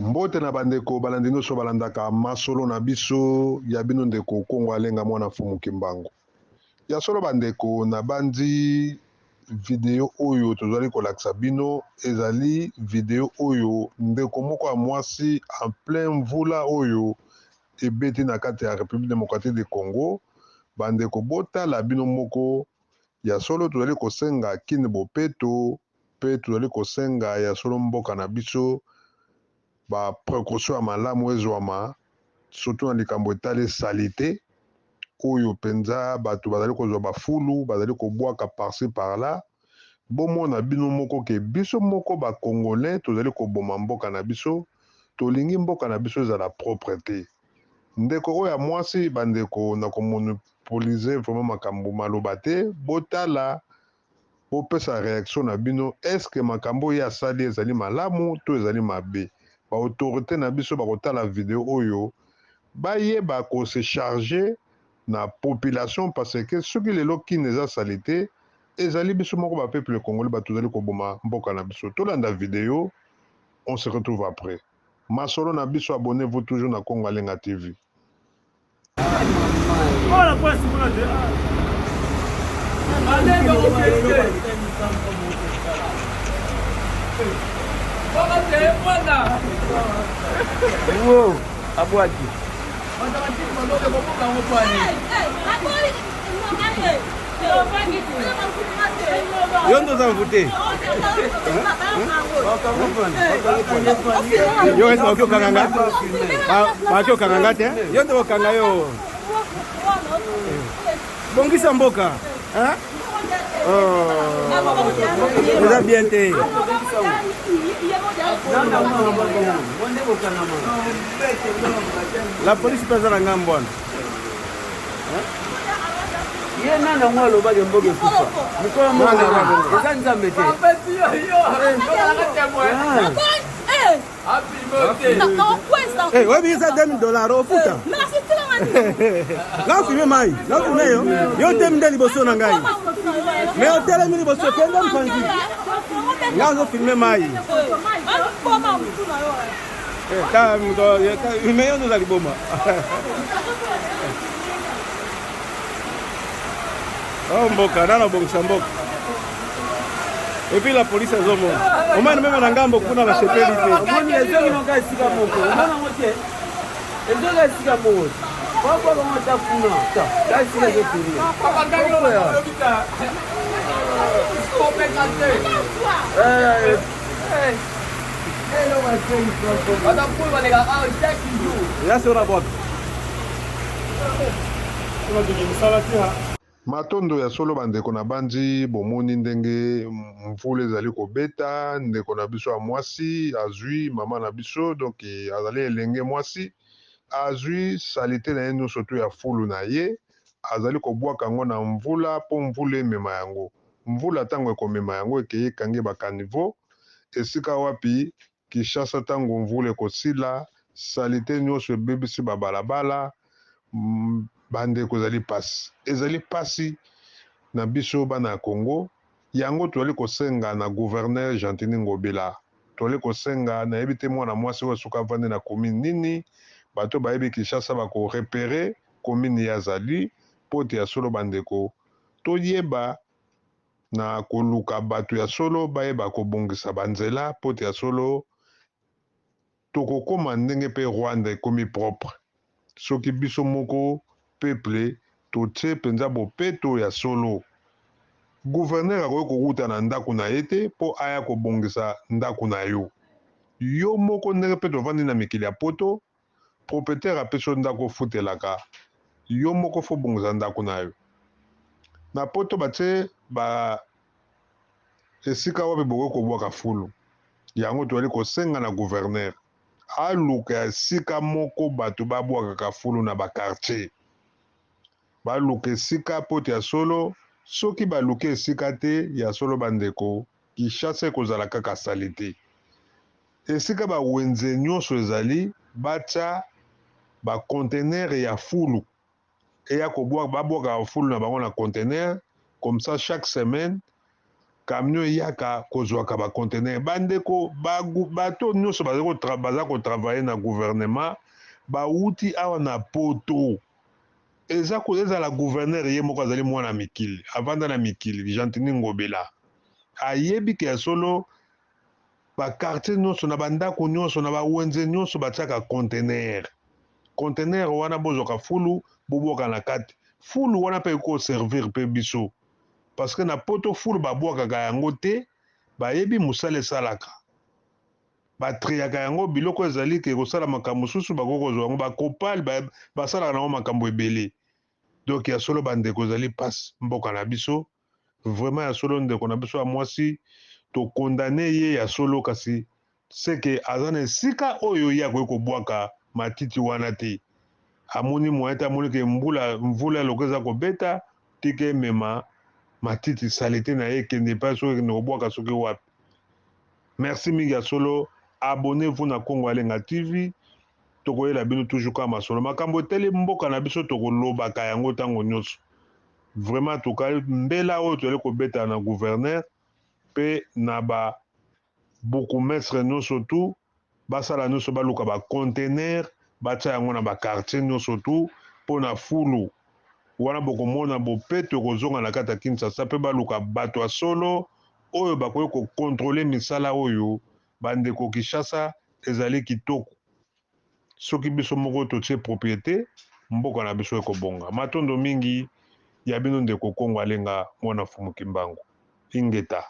Mbote na bandeko balandi nyonso balandaka masolo na biso ya bino ndeko Kongo alenga mwana fumu kimbangu. Ya solo bandeko na bandi video oyo tozali kolakisa bino ezali video oyo ndeko moko ya mwasi en plein mvula oyo ebeti na kati ya République démocratique du Congo. Bandeko botala bino moko ya solo tozali kosenga kini bopeto pe tozali kosenga ya solo mboka na biso ba précaution ya malamu ezwama surtout na likambo etali salite oyo penza bato bazali kozwa bafulu bazali kobwaka par-ci par-là. Bomona bino moko ke biso moko bakongolais tozali koboma mboka na biso, tolingi mboka na biso ezala propreté. Ndeko oyo ya mwasi bandeko na komonopolize vraiment makambo maloba te, botala bopesa réaction na bino eske makambo ya asali ezali malamu to ezali mabe. Ba autorité na biso bakotala video oyo bayeba ko se charger na population parce que soki lelo kini eza salite ezali biso moko ba peuple congolais bato zali koboma mboka na biso. Tolanda video, on se retrouve après. Masolo na biso, abonnez-vous toujours na Congo Alenga TV. Wow, abwaki. Yondo za mvute. Yo esa okyo kanganga. Ba okyo kanganga te. Yondo wakanga yo. Bongisa mboka. Hein? Oh. Eza bien te. La police pesa na ngambwana. Ye nana mwalo ba jombo ke kufa. Mkoa mwana ba. Eza nzambe te. Eh, wewe bisa $10 ofuta. Là filme mai. Là filme yo. Yo temde liboso na ngai. Me hotel mi liboso kenda mpanzi. Là zo filme mai. Eh, ta mdo, filme yo no liboma. Oh mboka nana bongisa mboka. Et puis la police a zomo. Au moins même na ngambo kuna la chepeli te. Omoni ezongi no kai sika moko. Omona motie. Ezonga sika moko. Papa ba mata kuna. Ta, kai sika zo turi. Papa ngalo ya. Stop it ante. Hello my friend. Ada pulwa lega. Ah, thank you. Ya sura bot. Kuna dijisala tia. Matondo ya solo bandeko na bandi bomoni ndenge mvula ezali kobeta ndeko na biso ya mwasi azwi mama na biso donc azali elenge mwasi azwi salite na ye nyonso to ya fulu na ye azali kobwaka yango na mvula mpo mvula emema yango mvula ntango ekomema yango ekei ekangi bakaniveau esika wapi Kinshasa ntango mvula ekosila salite nyonso ebebisi babalabala bandeko ezali pasi na biso bana ya Congo yango tozali kosenga na gouverneur Gentini Ngobila tozali kosenga nayebi te mwana mwasi oyo suka avandi na commune nini bato bayebi Kinshasa bakorepere commune ya azali mpo te ya solo bandeko toyeba na koluka bato ya solo bayeba kobongisa banzela mpo te ya solo tokokoma ndenge mpe Rwanda ekomi propre soki biso moko peuple totie penza bopeto ya solo gouverneur akoki kokuta na ndako na ye te mpo aya kobongisa ndako na yo yo moko ndenge mpe tovandi na mikili ya poto propriétaire apesi yo ndako ofutelaka yo moko fo bongisa ndako na yo na poto batie esika wapi bokoki kobwaka fulu yango tozali kosenga na gouverneur aluka esika moko bato babwakaka fulu na bakartier baluka esika poto ya solo soki baluka esika te ya solo bandeko Kinshasa ekozala kaka salite esika bawenze nyonso ezali batya bacontener ya fulu eya babwakaka fulu na bango na contener comme ça chaque semaine camion eyaka kozwaka bacontener bandeko bato nyonso baza kotravaille na gouvernement bauti awa na poto ezala gouverneur ye moko azali mwana mikili avanda na mikili Gentini Ngobela ayebi ke ya solo bakartier nyonso na bandako nyonso na bawenze nyonso batiaka contener wana bozwaka fulu boboka na kati fulu wana mpe ekoservir mpe biso parce que na poto fulu babwakaka yango te bayebi mosala esalaka batriaka yango biloko ezali ke kosala makambo mosusu bakokozwa yango bakopale basalaka nango makambo ebele donc ya solo bandeko ezali mpasi mboka na biso vraiment ya solo ndeko na biso ya mwasi tokondane ye ya solo kasi seke aza na esika oyo ye akoki kobwaka matiti wana te amoni moyen te amoni ke mvula eloko eza kobeta tika emema matiti salite na ye ekende mpe soki ekende kobwaka soki wapi. Merci mingi ya solo, abonnez-vous na Congo Alenga TV tokoyela bino toujours kaka masolo makambo eteli mboka na biso tokolobaka yango ntango nyonso vraiment tokali mbela oyo toyali kobeta na gouverneur mpe na babourgmestre nyonso tu basala nyonso baluka bacontener batia yango na bakartier nyonso tu mpo na fulu wana bokomona bopeto ekozonga na kati ya Kinshasa mpe baluka bato ya solo oyo bakoki kokontrole misala oyo bandeko Kinshasa ezali kitoko soki biso moko totie propriété mboka na biso ekobonga matondo mingi ya bino ndeko Kongo Alenga mwana Fumu Kimbangu ingeta